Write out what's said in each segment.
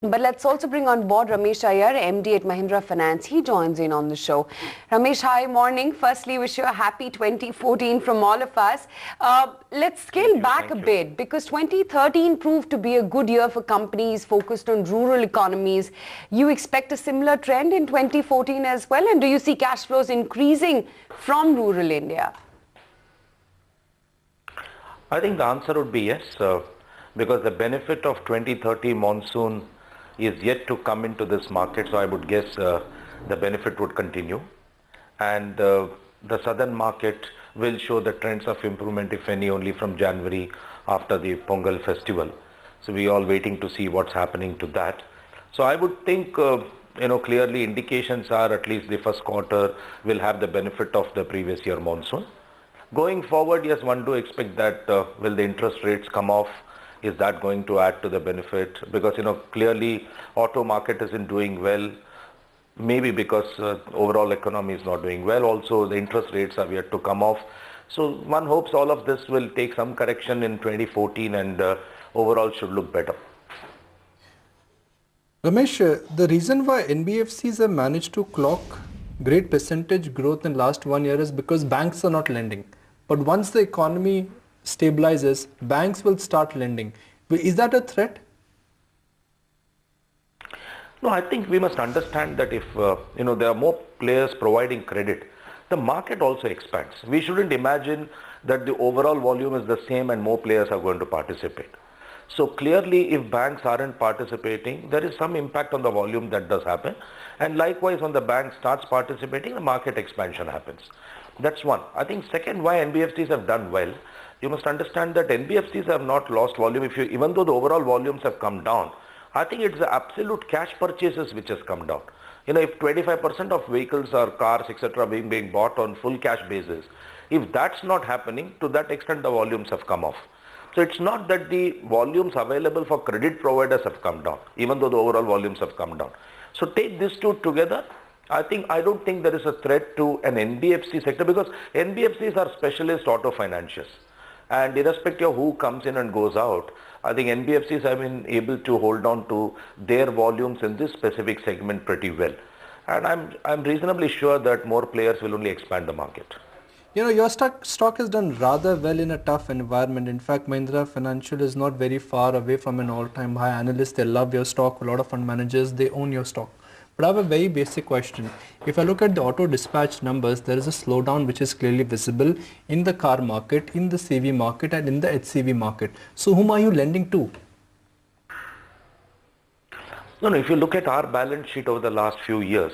But let's also bring on board Ramesh Iyer, MD at Mahindra Finance. He joins in on the show. Ramesh, hi, morning. Firstly, wish you a happy 2014 from all of us. Let's scale back a bit because 2013 proved to be a good year for companies focused on rural economies. You expect a similar trend in 2014 as well? And do you see cash flows increasing from rural India? I think the answer would be yes, because the benefit of 2030 monsoon is yet to come into this market, so I would guess the benefit would continue. And the southern market will show the trends of improvement, if any, only from January after the Pongal festival. So we are all waiting to see what's happening to that. So I would think, clearly indications are at least the first quarter will have the benefit of the previous year monsoon. Going forward, yes, one do expect that will the interest rates come off? Is that going to add to the benefit? Because, clearly auto market isn't doing well, maybe because overall economy is not doing well. Also, the interest rates are yet to come off. So one hopes all of this will take some correction in 2014 and overall should look better. Ramesh, the reason why NBFCs have managed to clock great percentage growth in last 1 year is because banks are not lending. But once the economy stabilizes, banks will start lending. Is that a threat? No, I think we must understand that if there are more players providing credit, the market also expands. We shouldn't imagine that the overall volume is the same and more players are going to participate. So clearly, if banks aren't participating, there is some impact on the volume that does happen. And likewise, when the bank starts participating, the market expansion happens. That's one. I think second, why NBFCs have done well, you must understand that NBFCs have not lost volume. Even though the overall volumes have come down, I think it's the absolute cash purchases which has come down. If 25% of vehicles or cars, etc., being bought on full cash basis, if that's not happening, to that extent the volumes have come off. So it's not that the volumes available for credit providers have come down, even though the overall volumes have come down. So take these two together. I don't think there is a threat to an NBFC sector because NBFCs are specialist auto financiers. And irrespective of who comes in and goes out, I think NBFCs have been able to hold on to their volumes in this specific segment pretty well. And I'm reasonably sure that more players will only expand the market. Your stock has done rather well in a tough environment. In fact, Mahindra Financial is not very far away from an all-time high. Analysts, they love your stock. A lot of fund managers, they own your stock. But I have a very basic question. If I look at the auto dispatch numbers, there is a slowdown which is clearly visible in the car market, in the CV market and in the HCV market. So whom are you lending to? No, if you look at our balance sheet over the last few years,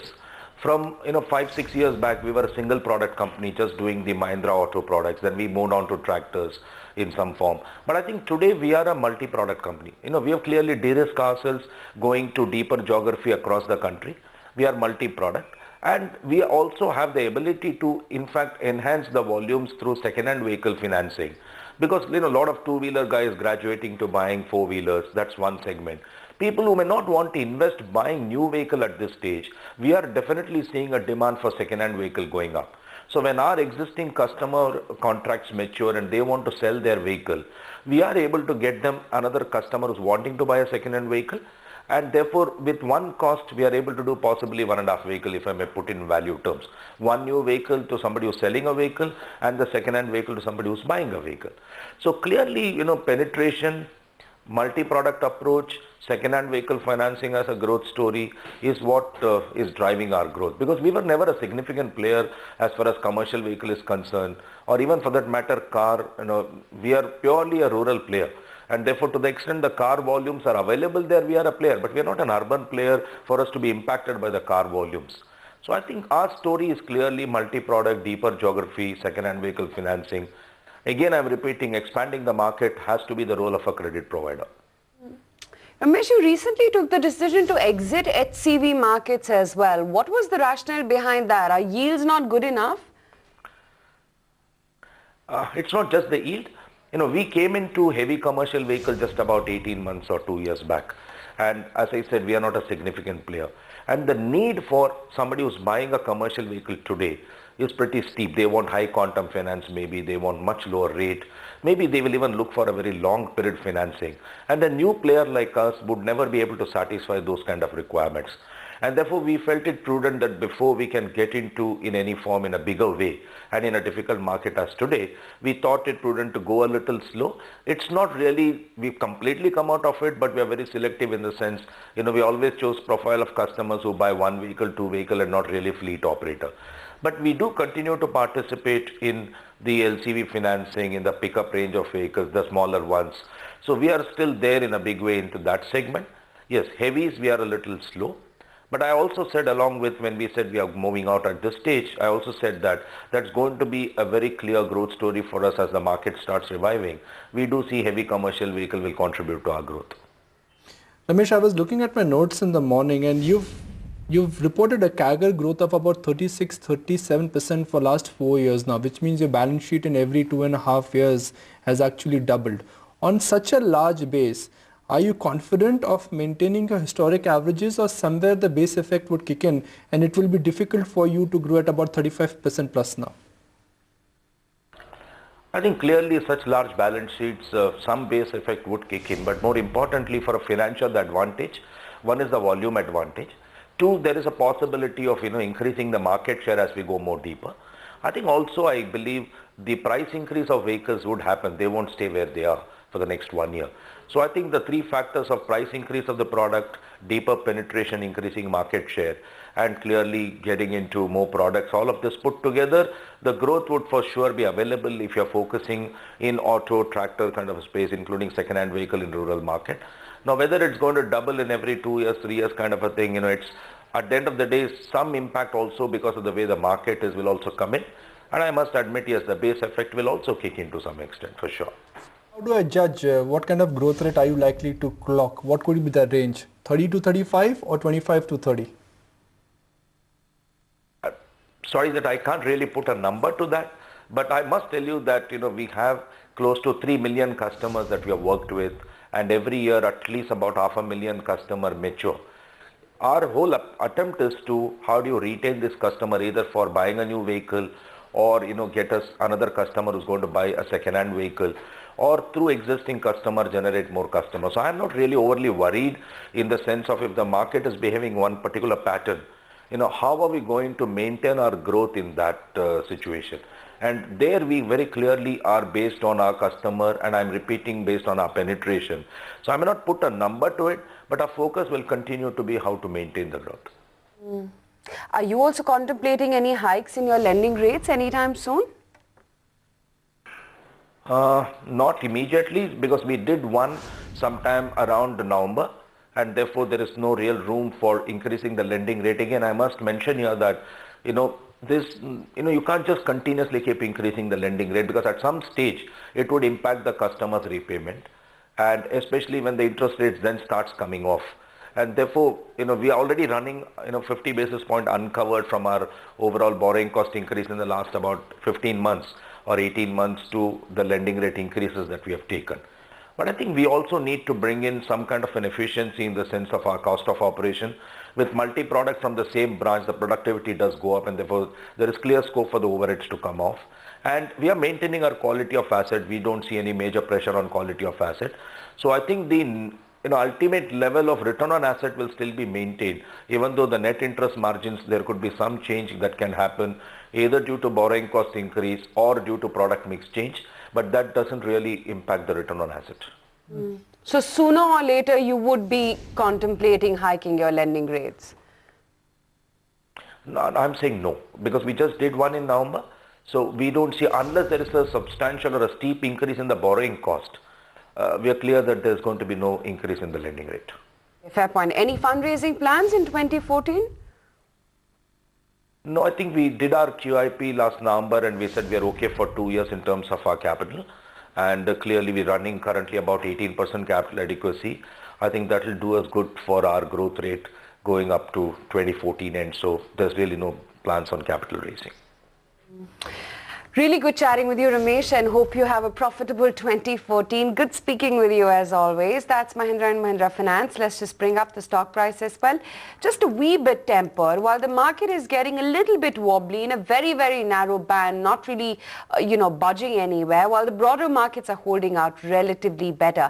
from 5-6 years back, we were a single product company just doing the Mahindra auto products. Then we moved on to tractors in some form. But I think today we are a multi-product company. We have clearly de-risked ourselves going to deeper geography across the country. We are multi-product. And we also have the ability to, in fact, enhance the volumes through second-hand vehicle financing. Because a lot of two-wheeler guys graduating to buying four-wheelers, that's one segment. People who may not want to invest buying new vehicle at this stage, we are definitely seeing a demand for second-hand vehicle going up. So when our existing customer contracts mature and they want to sell their vehicle, we are able to get them another customer who's wanting to buy a second-hand vehicle. And therefore, with one cost, we are able to do possibly 1.5 vehicle, if I may put in value terms. One new vehicle to somebody who's selling a vehicle and the second-hand vehicle to somebody who's buying a vehicle. So clearly, penetration, multi-product approach, second-hand vehicle financing as a growth story is what is driving our growth. Because we were never a significant player as far as commercial vehicle is concerned, or even for that matter, car, we are purely a rural player. And therefore, to the extent the car volumes are available there, we are a player. But we are not an urban player for us to be impacted by the car volumes. So I think our story is clearly multi-product, deeper geography, second-hand vehicle financing. Again, I'm repeating, expanding the market has to be the role of a credit provider. Ramesh, you recently took the decision to exit HCV markets as well. What was the rationale behind that? Are yields not good enough? It's not just the yield. We came into heavy commercial vehicle just about 18 months or 2 years back. And as I said, we are not a significant player. And the need for somebody who's buying a commercial vehicle today is pretty steep. They want high quantum finance maybe, they want much lower rate. Maybe they will even look for a very long period financing. And a new player like us would never be able to satisfy those kind of requirements. And therefore we felt it prudent that before we can get into in any form in a bigger way and in a difficult market as today, we thought it prudent to go a little slow. It's not really, we've completely come out of it, but we are very selective in the sense, we always chose profile of customers who buy one vehicle, two vehicle and not really fleet operator. But we do continue to participate in the LCV financing, in the pickup range of vehicles, the smaller ones. So we are still there in a big way into that segment. Yes, heavies we are a little slow. But I also said along with when we said we are moving out at this stage, I also said that that's going to be a very clear growth story for us as the market starts reviving. We do see heavy commercial vehicle will contribute to our growth. Ramesh, I was looking at my notes in the morning and you've reported a CAGR growth of about 36-37% for last 4 years now, which means your balance sheet in every 2.5 years has actually doubled. On such a large base, are you confident of maintaining your historic averages, or somewhere the base effect would kick in and it will be difficult for you to grow at about 35% plus now? I think clearly such large balance sheets, some base effect would kick in, but more importantly for a financial advantage, one is the volume advantage. Two, there is a possibility of increasing the market share as we go more deeper. I think also I believe the price increase of vehicles would happen. They won't stay where they are for the next 1 year. So I think the three factors of price increase of the product, deeper penetration, increasing market share, and clearly getting into more products, all of this put together, the growth would for sure be available if you're focusing in auto, tractor kind of space, including second-hand vehicle in rural market. Now, whether it's going to double in every 2 years, 3 years kind of a thing, it's at the end of the day, some impact also because of the way the market is will also come in. And I must admit, yes, the base effect will also kick in to some extent, for sure. How do I judge what kind of growth rate are you likely to clock? What could be the range? 30 to 35 or 25 to 30? Sorry that I can't really put a number to that, but I must tell you that, we have close to 3 million customers that we have worked with, and every year at least about 500,000 customer mature. Our whole attempt is to how do you retain this customer either for buying a new vehicle or, get us another customer who's going to buy a second-hand vehicle, or through existing customer generate more customers. So I'm not really overly worried in the sense of if the market is behaving one particular pattern, how are we going to maintain our growth in that situation? And there we very clearly are based on our customer, and I'm repeating based on our penetration. So I may not put a number to it, but our focus will continue to be how to maintain the growth. Are you also contemplating any hikes in your lending rates anytime soon? Not immediately, because we did one sometime around November, and therefore there is no real room for increasing the lending rate. Again, I must mention here that, you can't just continuously keep increasing the lending rate, because at some stage it would impact the customer's repayment, and especially when the interest rates then starts coming off. And therefore, we are already running, 50 basis point uncovered from our overall borrowing cost increase in the last about 15 months or 18 months to the lending rate increases that we have taken. But I think we also need to bring in some kind of an efficiency in the sense of our cost of operation. With multi-product from the same branch, the productivity does go up, and therefore there is clear scope for the overheads to come off. And we are maintaining our quality of asset. We don't see any major pressure on quality of asset. So I think the ultimate level of return on asset will still be maintained, even though the net interest margins, there could be some change that can happen either due to borrowing cost increase or due to product mix change, but that doesn't really impact the return on asset. So sooner or later you would be contemplating hiking your lending rates? No, I'm saying no, because we just did one in November. So we don't see, unless there is a substantial or a steep increase in the borrowing cost, we are clear that there's going to be no increase in the lending rate. Fair point. Any fundraising plans in 2014? No, I think we did our QIP last November and we said we are okay for 2 years in terms of our capital. And clearly we're running currently about 18% capital adequacy. I think that will do us good for our growth rate going up to 2014, and so there's really no plans on capital raising. Really good chatting with you, Ramesh, and hope you have a profitable 2014. Good speaking with you as always. That's Mahindra & Mahindra Finance. Let's just bring up the stock price as well. Just a wee bit tempered. While the market is getting a little bit wobbly in a very, very narrow band, not really, budging anywhere, while the broader markets are holding out relatively better.